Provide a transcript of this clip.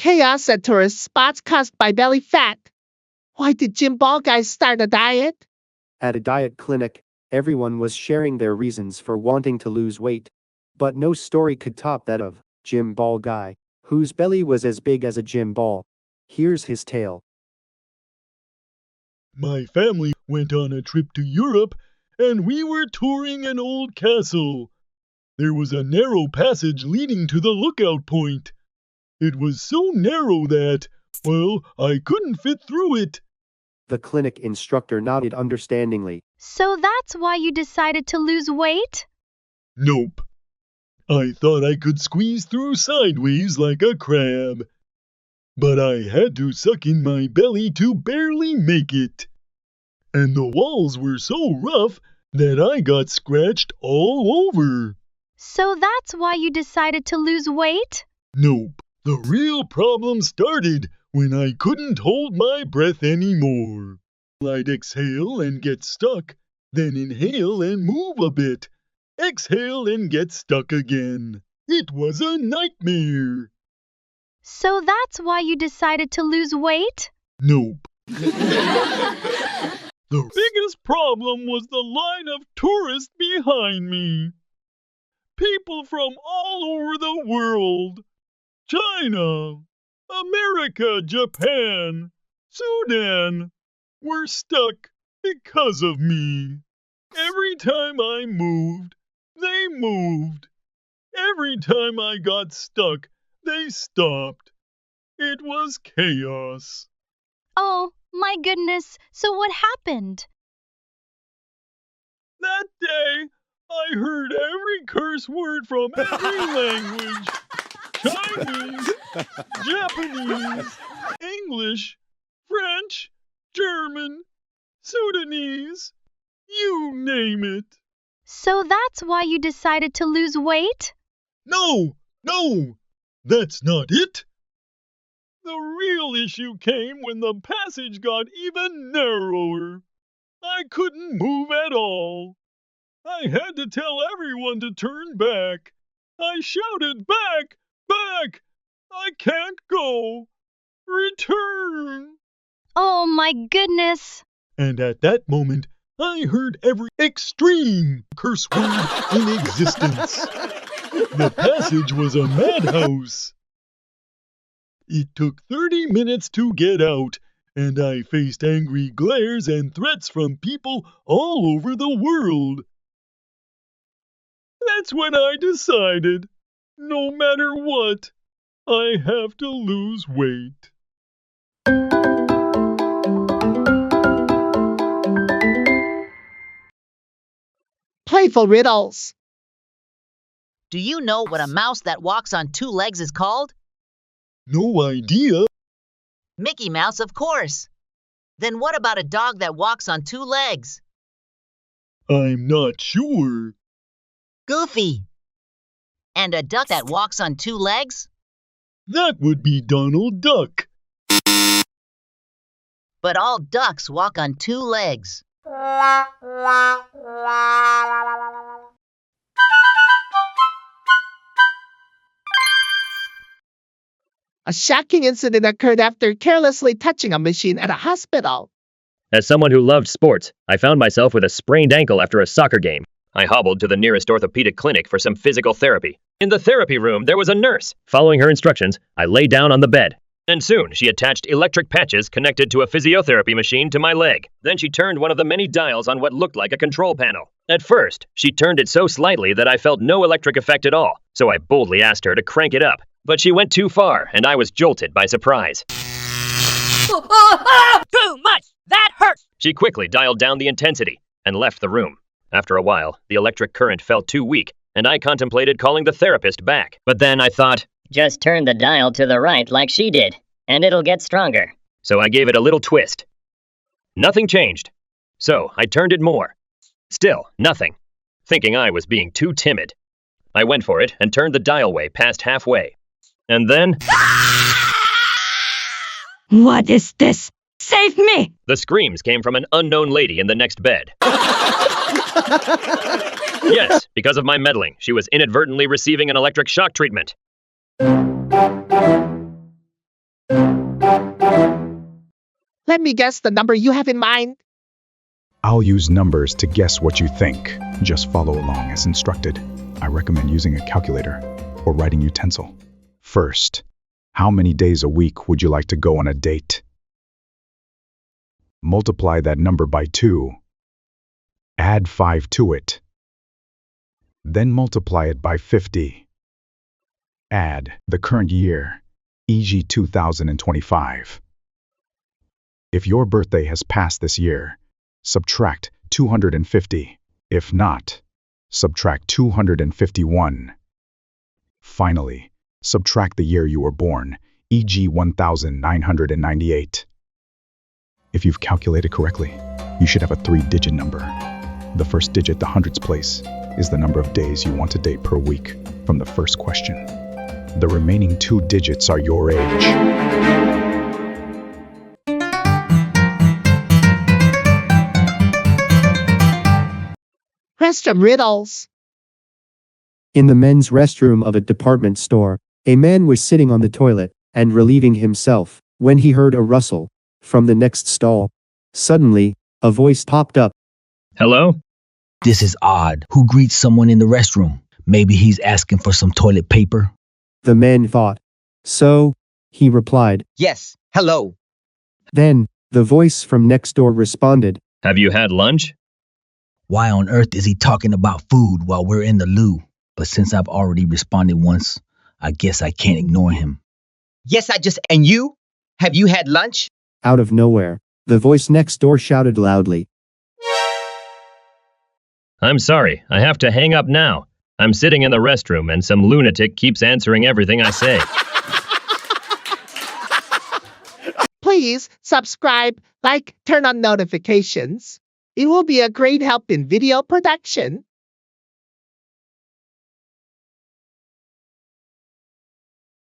Chaos at tourist spots caused by belly fat. Why did Gym Ball Guy start a diet? At a diet clinic, everyone was sharing their reasons for wanting to lose weight. But no story could top that of Gym Ball Guy, whose belly was as big as a gym ball. Here's his tale. My family went on a trip to Europe, and we were touring an old castle. There was a narrow passage leading to the lookout point. It was so narrow that, well, I couldn't fit through it. The clinic instructor nodded understandingly. So that's why you decided to lose weight? Nope. I thought I could squeeze through sideways like a crab. But I had to suck in my belly to barely make it. And the walls were so rough that I got scratched all over. So that's why you decided to lose weight? Nope. The real problem started when I couldn't hold my breath anymore. I'd exhale and get stuck, then inhale and move a bit. Exhale and get stuck again. It was a nightmare. So that's why you decided to lose weight? Nope. The biggest problem was the line of tourists behind me. People from all over the world. China, America, Japan, Sudan were stuck because of me. Every time I moved, they moved. Every time I got stuck, they stopped. It was chaos. Oh, my goodness. So what happened? That day, I heard every curse word from every language. Chinese, Japanese, English, French, German, Sudanese, you name it. So that's why you decided to lose weight? No, that's not it. The real issue came when the passage got even narrower. I couldn't move at all. I had to tell everyone to turn back. I shouted, "Back! Back! I can't go! Return!" Oh my goodness! And at that moment, I heard every extreme curse word in existence. The passage was a madhouse. It took 30 minutes to get out, and I faced angry glares and threats from people all over the world. That's when I decided, no matter what, I have to lose weight. Playful Riddles. Do you know what a mouse that walks on two legs is called? No idea. Mickey Mouse, of course. Then what about a dog that walks on two legs? I'm not sure. Goofy. And a duck that walks on two legs? That would be Donald Duck. But all ducks walk on two legs. A shocking incident occurred after carelessly touching a machine at a hospital. As someone who loved sports, I found myself with a sprained ankle after a soccer game. I hobbled to the nearest orthopedic clinic for some physical therapy. In the therapy room, there was a nurse. Following her instructions, I lay down on the bed. And soon, she attached electric patches connected to a physiotherapy machine to my leg. Then she turned one of the many dials on what looked like a control panel. At first, she turned it so slightly that I felt no electric effect at all, so I boldly asked her to crank it up. But she went too far, and I was jolted by surprise. Too much! That hurts! She quickly dialed down the intensity and left the room. After a while, the electric current felt too weak, and I contemplated calling the therapist back. But then I thought, just turn the dial to the right like she did, and it'll get stronger. So I gave it a little twist. Nothing changed. So I turned it more. Still, nothing. Thinking I was being too timid. I went for it and turned the dial way past halfway. And then... What is this? Save me! The screams came from an unknown lady in the next bed. Yes, because of my meddling, she was inadvertently receiving an electric shock treatment. Let me guess the number you have in mind. I'll use numbers to guess what you think. Just follow along as instructed. I recommend using a calculator or writing utensil. First, how many days a week would you like to go on a date? Multiply that number by 2. Add 5 to it. Then multiply it by 50. Add the current year, e.g. 2025. If your birthday has passed this year, subtract 250. If not, subtract 251. Finally, subtract the year you were born, e.g. 1998. If you've calculated correctly, you should have a 3-digit number. The first digit, the hundreds place, is the number of days you want to date per week from the first question. The remaining 2 digits are your age. Restroom riddles. In the men's restroom of a department store, a man was sitting on the toilet and relieving himself when he heard a rustle from the next stall. Suddenly, a voice popped up. Hello? This is odd. Who greets someone in the restroom? Maybe he's asking for some toilet paper? The man thought. So, he replied. Yes, hello. Then, the voice from next door responded. Have you had lunch? Why on earth is he talking about food while we're in the loo? But since I've already responded once, I guess I can't ignore him. Yes, and you? Have you had lunch? Out of nowhere, the voice next door shouted loudly. I'm sorry, I have to hang up now. I'm sitting in the restroom and some lunatic keeps answering everything I say. Please subscribe, like, turn on notifications. It will be a great help in video production.